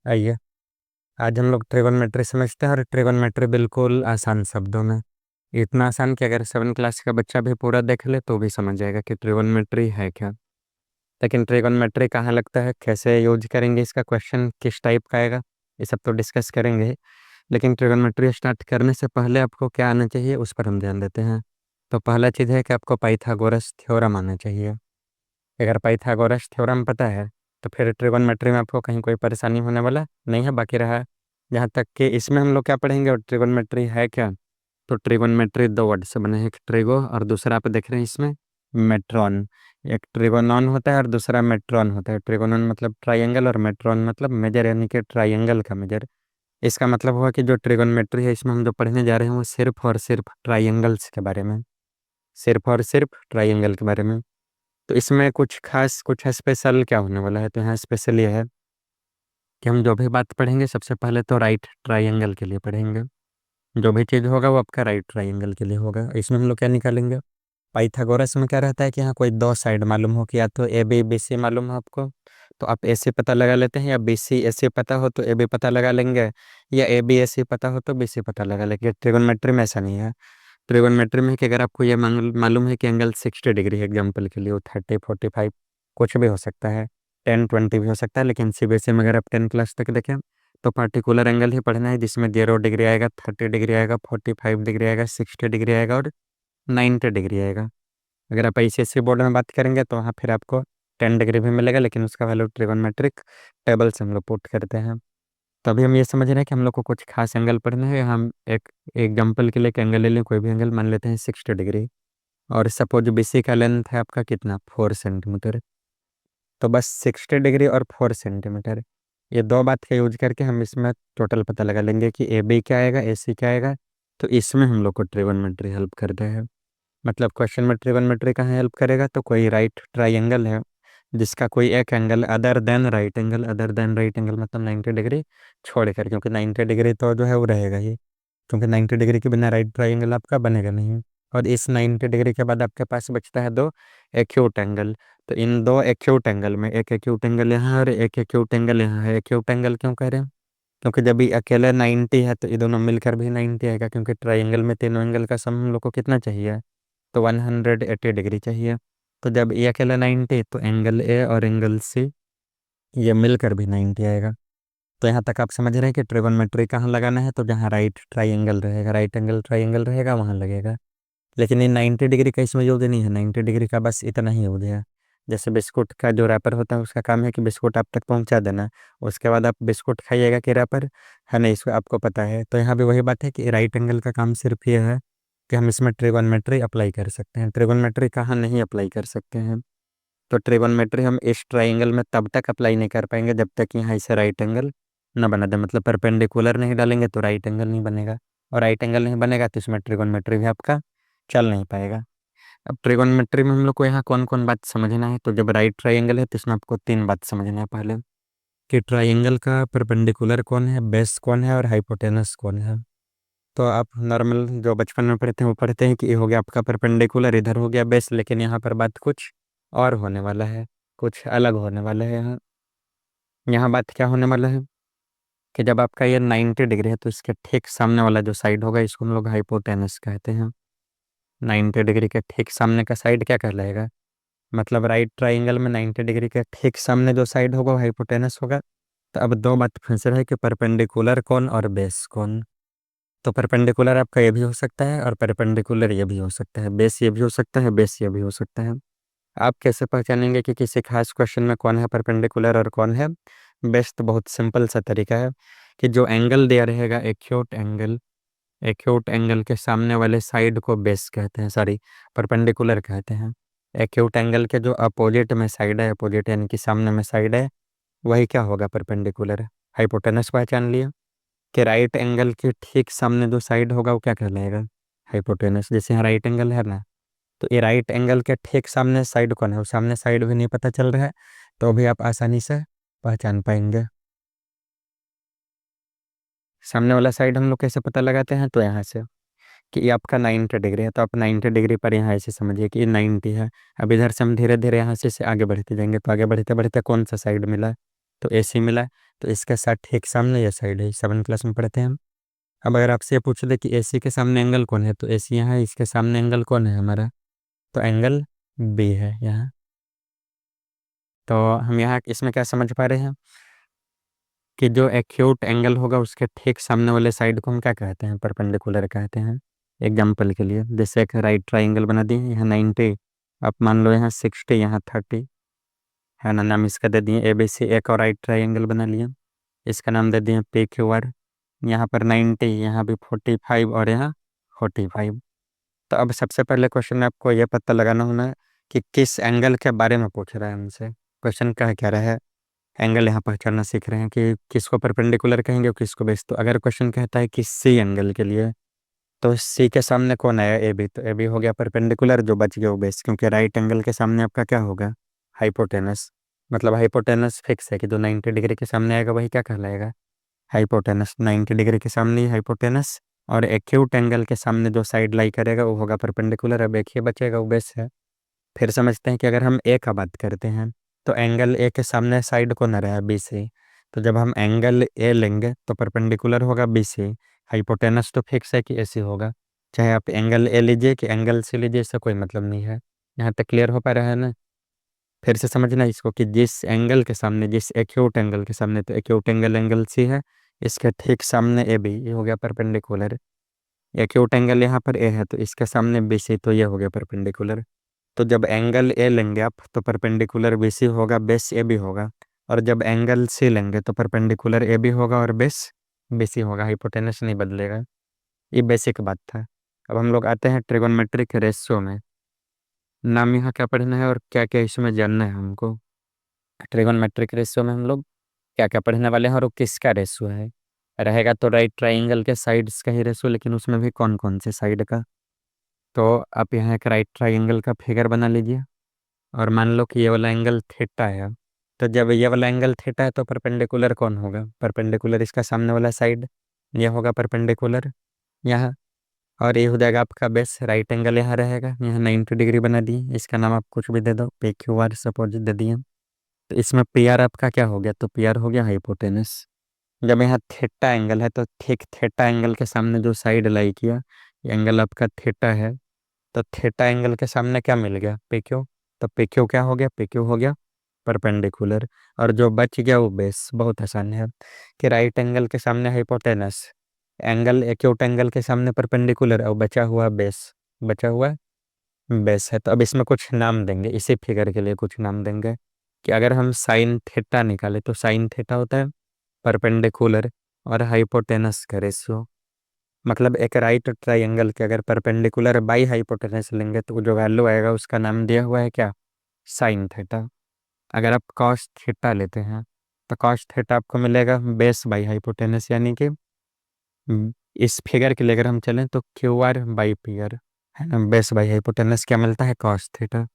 आइए, आज हम लोग ट्रिगोनमेट्री समझते हैं और ट्रिगोनमेट्री बिल्कुल आसान शब्दों में। इतना आसान कि अगर 7 क्लास का बच्चा भी पूरा देख ले तो भी समझ जाएगा कि ट्रिगोनमेट्री है क्या। लेकिन ट्रिगोनमेट्री कहाँ लगता है, कैसे यूज करेंगे, इसका क्वेश्चन किस टाइप का आएगा, ये सब तो डिस्कस करेंगे ही। लेकिन ट्रिगोनमेट्री स्टार्ट करने से पहले आपको क्या आना चाहिए उस पर हम ध्यान देते हैं। तो पहला चीज़ है कि आपको पाइथागोरस थ्योरम आना चाहिए। अगर पाइथागोरस थ्योरम पता है तो फिर ट्रिगोनमेट्री में आपको कहीं कोई परेशानी होने वाला नहीं है। बाकी रहा जहाँ तक कि इसमें हम लोग क्या पढ़ेंगे और ट्रिगोनमेट्री है क्या। तो ट्रिगोनमेट्री दो वर्ड से बने हैं, एक ट्रिगो और दूसरा आप देख रहे हैं इसमें मेट्रॉन। एक ट्रिगोनॉन होता है और दूसरा मेट्रॉन होता है। ट्रिगोनॉन मतलब ट्राइंगल और मेट्रॉन मतलब मेजर, यानी कि ट्राइंगल का मेजर। इसका मतलब हुआ कि जो ट्रिगोनमेट्री है इसमें हम जो पढ़ने जा रहे हैं वो सिर्फ और सिर्फ ट्राइंगल्स के बारे में, सिर्फ और सिर्फ ट्राइंगल के बारे में। तो इसमें कुछ खास कुछ स्पेशल क्या होने वाला है, तो यहाँ स्पेशल ये है कि हम जो भी बात पढ़ेंगे सबसे पहले तो राइट ट्राइंगल के लिए पढ़ेंगे। जो भी चीज़ होगा वो आपका राइट ट्राइंगल के लिए होगा। इसमें हम लोग क्या निकालेंगे, पाइथागोरस में क्या रहता है कि यहाँ कोई दो साइड मालूम हो कि या तो ए बी बी सी मालूम हो आपको तो आप ए सी पता लगा लेते हैं, या बी सी ए सी पता हो तो ए बी पता लगा लेंगे, या ए बी ए सी पता हो तो बी सी पता लगा लेंगे। ट्रिगोनमेट्री में ऐसा नहीं है। ट्रिगोनमेट्री में कि अगर आपको ये मालूम है कि एंगल 60 डिग्री है, एग्जाम्पल के लिए वो 30, 45 कुछ भी हो सकता है, 10, 20 भी हो सकता है। लेकिन सीबीएसई में अगर आप 10 क्लास तक देखें तो पार्टिकुलर एंगल ही पढ़ना है जिसमें 0 डिग्री आएगा, 30 डिग्री आएगा, 45 डिग्री आएगा, 60 डिग्री आएगा और 90 डिग्री आएगा। अगर आप आईसीएसई बोर्ड में बात करेंगे तो वहाँ फिर आपको 10 डिग्री भी मिलेगा, लेकिन उसका वैल्यू ट्रिगोनमेट्रिक टेबल से हम लोग पुट करते हैं। तो अभी हम ये समझ रहे हैं कि हम लोग को कुछ खास एंगल पढ़ना है। हम एक एग्जाम्पल के लिए एक एंगल ले लें, कोई भी एंगल मान लेते हैं 60 डिग्री। और सपोज बीसी का लेंथ है आपका कितना, 4 सेंटीमीटर। तो बस 60 डिग्री और 4 सेंटीमीटर, ये दो बात का यूज करके हम इसमें टोटल पता लगा लेंगे कि ए बी क्या आएगा, ए सी क्या आएगा। तो इसमें हम लोग को ट्रिगोनमेट्री हेल्प करता है। मतलब क्वेश्चन में ट्रिगोनमेट्री कहाँ हेल्प करेगा, तो कोई राइट ट्राइंगल है जिसका कोई एक angle other than right angle, other than right angle मतलब 90 डिग्री छोड़कर, क्योंकि 90 डिग्री तो जो है वो रहेगा ही, क्योंकि 90 डिग्री के बिना राइट ट्राइंगल आपका बनेगा नहीं। और इस 90 डिग्री के बाद आपके पास बचता है दो एक्यूट एंगल। तो इन दो एक्यूट एंगल में एक एक्यूट एंगल यहाँ और एक एक्यूट एंगल यहाँ है। एक्यूट एंगल क्यों कह रहे हैं, क्योंकि जब ये अकेले 90 है तो ये दोनों मिलकर भी 90 आएगा, क्योंकि ट्राइंगल में तीनों एंगल का सम हम लोग को कितना चाहिए, तो 180 डिग्री चाहिए। तो जब ए अकेला 90 तो एंगल ए और एंगल सी ये मिलकर भी 90 आएगा। तो यहाँ तक आप समझ रहे हैं कि ट्रिगोनमेट्री कहाँ लगाना है, तो जहाँ राइट ट्राइंगल रहेगा, राइट एंगल ट्राइंगल रहेगा वहाँ लगेगा। लेकिन ये 90 डिग्री का इसमें यूज नहीं है, 90 डिग्री का बस इतना ही यूज है। जैसे बिस्कुट का जो रैपर होता है उसका काम है कि बिस्कुट आप तक पहुंचा देना, उसके बाद आप बिस्कुट खाइएगा कि रैपर है नहीं, इसको आपको पता है। तो यहाँ भी वही बात है कि राइट एंगल का काम सिर्फ ये है कि हम इसमें ट्रिगोनमेट्री अप्लाई कर सकते हैं। ट्रिगोनमेट्री कहाँ नहीं अप्लाई कर सकते हैं, तो ट्रिगोनमेट्री हम इस ट्राइंगल में तब तक अप्लाई नहीं कर पाएंगे जब तक यहाँ इसे राइट एंगल न बना दे। मतलब परपेंडिकुलर नहीं डालेंगे तो राइट एंगल नहीं बनेगा, और राइट एंगल नहीं बनेगा तो इसमें ट्रिगोनमेट्री भी आपका चल नहीं पाएगा। अब ट्रिगोनमेट्री में हम लोग को यहाँ कौन कौन बात समझना है, तो जब राइट ट्राइंगल है तो इसमें आपको तीन बात समझना है। पहले कि ट्राइंगल का परपेंडिकुलर कौन है, बेस कौन है और हाइपोटेनस कौन है। तो आप नॉर्मल जो बचपन में पढ़ते हैं वो पढ़ते हैं कि ये हो गया आपका परपेंडिकुलर, इधर हो गया बेस, लेकिन यहाँ पर बात कुछ और होने वाला है, कुछ अलग होने वाला है। यहाँ यहाँ बात क्या होने वाला है कि जब आपका ये 90 डिग्री है तो इसके ठीक सामने वाला जो साइड होगा इसको हम लोग हाइपोटेनस कहते हैं। 90 डिग्री के ठीक सामने का साइड क्या कहलाएगा, मतलब राइट ट्राइंगल में 90 डिग्री के ठीक सामने जो साइड होगा वो हाइपोटेनस होगा। तो अब दो बात फिर से है कि परपेंडिकुलर कौन और बेस कौन। तो परपेंडिकुलर आपका ये भी हो सकता है और परपेंडिकुलर ये भी हो सकता है, बेस ये भी हो सकता है, बेस ये भी हो सकता है। आप कैसे पहचानेंगे कि किसी खास क्वेश्चन में कौन है परपेंडिकुलर और कौन है बेस, तो बहुत सिंपल सा तरीका है कि जो एंगल दिया रहेगा एक्यूट एंगल, एक्यूट एंगल के सामने वाले साइड को बेस कहते हैं, सॉरी परपेंडिकुलर कहते हैं। एक्यूट एंगल के जो अपोजिट में साइड है, अपोजिट यानी कि सामने में साइड है, वही क्या होगा, परपेंडिकुलर। हाइपोटेनस पहचान लिया कि राइट एंगल के ठीक सामने जो साइड होगा वो क्या कहलाएगा, हाइपोटेनस। जैसे यहाँ राइट एंगल है ना, तो ये राइट एंगल के ठीक सामने साइड कौन है, वो सामने साइड भी नहीं पता चल रहा है तो भी आप आसानी से पहचान पाएंगे। सामने वाला साइड हम लोग कैसे पता लगाते हैं, तो यहाँ से कि ये आपका 90 डिग्री है तो आप 90 डिग्री पर यहाँ ऐसे समझिए कि ये 90 है। अब इधर से हम धीरे धीरे यहाँ से आगे बढ़ते जाएंगे, तो आगे बढ़ते बढ़ते कौन सा साइड मिला, तो AC मिला। तो इसके साथ ठीक सामने ये साइड है, 7 क्लास में पढ़ते हैं हम। अब अगर आपसे ये पूछ दे कि एसी के सामने एंगल कौन है, तो एसी यहाँ है, इसके सामने एंगल कौन है हमारा, तो एंगल बी है यहाँ। तो हम यहाँ इसमें क्या समझ पा रहे हैं कि जो एक्यूट एंगल होगा उसके ठीक सामने वाले साइड को हम क्या कहते हैं, परपेंडिकुलर कहते हैं। एग्जाम्पल के लिए जैसे एक राइट ट्राइंगल बना दिए, यहाँ 90, आप मान लो यहाँ 60, यहाँ 30 है ना, नाम इसका दे दिए ए बी सी। एक और राइट ट्राइंगल बना लिया, इसका नाम दे दिए पी क्यू आर। यहाँ पर 90, यहाँ भी 45 और यहाँ 45। तो अब सबसे पहले क्वेश्चन में आपको ये पता लगाना होना है कि किस एंगल के बारे में पूछ रहा है हमसे। क्वेश्चन क्या रहा है, एंगल यहाँ पहचानना सीख रहे हैं कि किसको परपेंडिकुलर कहेंगे और किसको बेस। तो अगर क्वेश्चन कहता है कि सी एंगल के लिए, तो सी के सामने कौन आया, ए बी, तो ए बी हो गया परपेंडिकुलर, जो बच गया वो बेस, क्योंकि राइट एंगल के सामने आपका क्या होगा, हाइपोटेनस। मतलब हाइपोटेनस फिक्स है कि जो 90 डिग्री के सामने आएगा वही क्या कहलाएगा, हाइपोटेनस। 90 डिग्री के सामने ही हाइपोटेनस, और एक्यूट एंगल के सामने जो साइड लाई करेगा वो होगा परपेंडिकुलर। अब एक ही बचेगा, वो बेस है। फिर समझते हैं कि अगर हम ए का बात करते हैं, तो एंगल ए के सामने साइड को न रहा बी सी, तो जब हम एंगल ए लेंगे तो परपेंडिकुलर होगा बी सी। हाइपोटेनस तो फिक्स है कि ऐसी होगा, चाहे आप एंगल ए लीजिए कि एंगल सी लीजिए, इससे कोई मतलब नहीं है। यहाँ तक क्लियर हो पा रहा है ना। फिर से समझना इसको कि जिस एंगल के सामने, जिस एक्यूट एंगल के सामने, तो एक्यूट एंगल एंगल सी है, इसके ठीक सामने ए बी, ये हो गया परपेंडिकुलर। एक्यूट एंगल यहाँ पर ए है, तो इसके सामने बी सी, तो ये हो गया परपेंडिकुलर। तो जब एंगल ए लेंगे आप, तो परपेंडिकुलर बी सी होगा, बेस ए बी होगा। और जब एंगल सी लेंगे तो परपेंडिकुलर ए बी होगा और बेस बी सी होगा, हाइपोटेनस नहीं बदलेगा। ये बेसिक बात था। अब हम लोग आते हैं ट्रिगोनोमेट्रिक रेशियो में। नाम यहाँ क्या पढ़ना है और क्या क्या इसमें जानना है हमको। ट्रिगोनोमेट्रिक रेशियो में हम लोग क्या क्या पढ़ने वाले हैं और वो किसका रेशियो है, रहेगा तो राइट ट्राइंगल के साइड्स का ही रेशियो, लेकिन उसमें भी कौन कौन से साइड का। तो आप यहाँ एक राइट ट्राइंगल का फिगर बना लीजिए, और मान लो कि ये वाला एंगल थीटा है। तो जब ये वाला एंगल थीटा है तो परपेंडिकुलर कौन होगा, परपेंडिकुलर इसका सामने वाला साइड, ये होगा परपेंडिकुलर यहाँ। और ये हो जाएगा आपका बेस, राइट एंगल यहाँ रहेगा, यहाँ 90 डिग्री बना दिए, इसका नाम आप कुछ भी दे दो, P Q R suppose they दिए। तो इसमें पी आर आपका क्या हो गया, तो पी आर हो गया हाइपोटेनस। जब यहाँ थीटा एंगल है, तो ठीक थीटा एंगल के सामने जो साइड लाई किया, ये एंगल आपका थीटा है, तो थीटा एंगल के सामने क्या मिल गया, पी क्यू। तो पी क्यू क्या हो गया, पी क्यू हो गया परपेंडिकुलर। और जो बच गया वो बेस। बहुत आसान है कि राइट एंगल के सामने हाइपोटेनस, एंगल एक्यूट एंगल के सामने परपेंडिकुलर, और बचा हुआ बेस, बचा हुआ बेस है। तो अब इसमें कुछ नाम देंगे, इसी फिगर के लिए कुछ नाम देंगे कि अगर हम साइन थीटा निकाले, तो साइन थीटा होता है परपेंडिकुलर और हाइपोटेनस का रेशियो। मतलब एक राइट ट्राइंगल के अगर परपेंडिकुलर बाई हाइपोटेनस लेंगे, तो जो वैल्यू आएगा उसका नाम दिया हुआ है क्या, साइन थीटा। अगर आप कॉस थीटा लेते हैं, तो कॉस थीटा आपको मिलेगा बेस बाई हाइपोटेनस, यानी कि इस फिगर के लिए अगर हम चलें तो Q R by P R है ना। बेस बाई हाइपोटेनस क्या मिलता है, कॉस थीटा।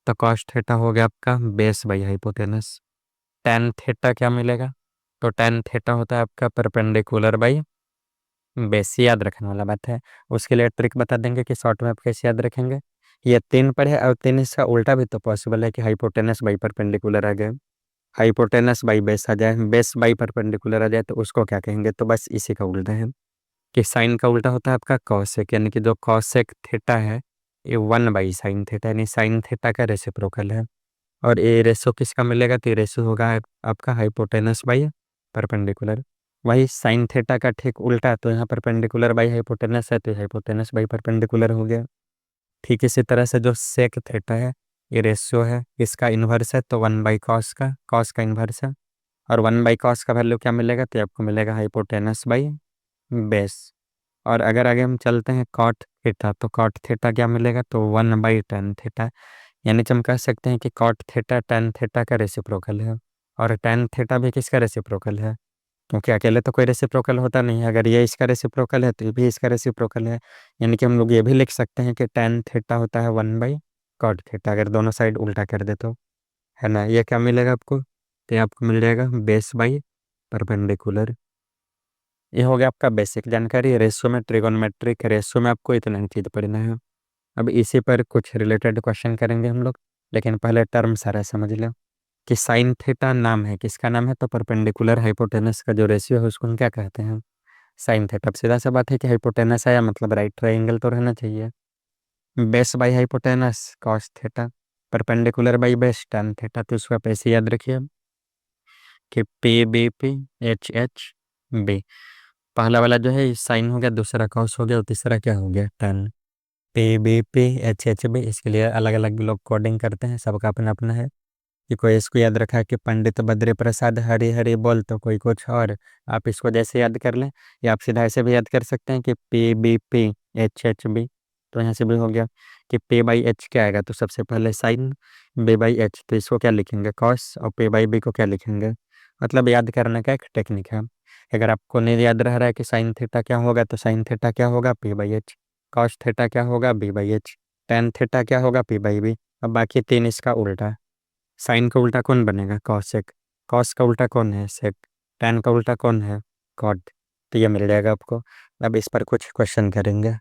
तो कॉस थीटा हो गया आपका base by hypotenuse. Ten theta क्या मिलेगा, तो टेन थीटा होता है आपका परपेंडिकुलर बाई बेस। याद रखने वाला बात है। उसके लिए ट्रिक बता देंगे कि शॉर्ट में आप कैसे याद रखेंगे। ये 3 पढ़े, और 3 इसका उल्टा भी तो पॉसिबल है कि हाइपोटेनस बाई परपेंडिकुलर आ जाए, हाइपोटेनस बाई बेस आ जाए, बेस बाई परपेंडिकुलर आ जाए, तो उसको क्या कहेंगे। तो बस इसी का उल्टा है कि साइन का उल्टा होता है आपका कॉसेक, यानी कि जो कॉसेक थीटा है ये 1/साइन थीटा, यानी साइन थीटा का रेसिप्रोकल है। और ये रेशो किसका मिलेगा, तो ये रेशो होगा आपका हाइपोटेनस बाई परपेंडिकुलर। वही साइन थीटा का ठीक उल्टा, तो यहाँ परपेंडिकुलर बाई हाइपोटेनस है, तो हाइपोटेनस बाई परपेंडिकुलर हो गया। ठीक इसी तरह से जो सेक थीटा है, ये रेशियो है, इसका इन्वर्स है, तो 1/कॉस का, कॉस का इन्वर्स है। और 1/कॉस का वैल्यू क्या मिलेगा, तो आपको मिलेगा हाइपोटेनस बाई बेस। और अगर आगे हम चलते हैं कॉट थीटा, तो कॉट थीटा क्या मिलेगा, तो 1/tan थीटा। यानी कि हम कह सकते हैं कि कॉट थीटा tan थीटा का रेसिप्रोकल है, और tan थीटा भी किसका रेसिप्रोकल है, क्योंकि अकेले तो कोई रेसिप्रोकल होता नहीं है। अगर ये इसका रेसिप्रोकल है तो ये भी इसका रेसिप्रोकल है। यानी कि हम लोग ये भी लिख सकते हैं कि tan थीटा होता है 1/कॉट थीटा, अगर दोनों साइड उल्टा कर दे तो, है ना। ये क्या मिलेगा आपको, तो ये आपको मिल जाएगा बेस बाई परपेंडिकुलर। ये हो गया आपका बेसिक जानकारी। रेशियो में, ट्रिगोनोमेट्रिक रेशियो में आपको इतना ही चीज़ पढ़ना है। अब इसी पर कुछ रिलेटेड क्वेश्चन करेंगे हम लोग, लेकिन पहले टर्म सारा समझ लो। कि साइन थीटा नाम है, किसका नाम है, तो परपेंडिकुलर हाइपोटेनस का जो रेशियो है उसको हम क्या कहते हैं, साइन थीटा। अब सीधा सा बात है कि हाइपोटेनस आया मतलब राइट ट्रायंगल तो रहना चाहिए। Base by hypotenuse cos theta, perpendicular by base tan theta. तो उसको आप ऐसे याद रखिए कि P B P H H B, पहला वाला जो है साइन हो गया, दूसरा कॉस हो गया और तीसरा क्या हो गया, tan। P B P H H B, इसके लिए अलग अलग लोग कोडिंग करते हैं, सबका अपना अपना है। कि कोई इसको याद रखा है कि पंडित बद्री प्रसाद हरि हरि बोल, तो कोई कुछ और। आप इसको जैसे याद कर लें, या आप सीधा ऐसे भी याद कर सकते हैं कि P B P H H B. तो यहाँ से भी हो गया कि पे बाई एच क्या आएगा, तो सबसे पहले साइन, बी बाई एच तो इसको क्या लिखेंगे, कॉस, और पे बाई बी को क्या लिखेंगे। मतलब याद करने का एक टेक्निक है। अगर आपको नहीं याद रह रहा है कि साइन थीटा क्या होगा, तो साइन थीटा क्या होगा, P by H. Cos theta क्या होगा, B by H. Tan theta क्या होगा, पी बाई बी। अब बाकी तीन इसका उल्टा। साइन का उल्टा कौन बनेगा, कॉसेक। कॉस का उल्टा कौन है, सेक। टेन का उल्टा कौन है, कॉट। तो ये मिल जाएगा आपको। अब इस पर कुछ क्वेश्चन करेंगे।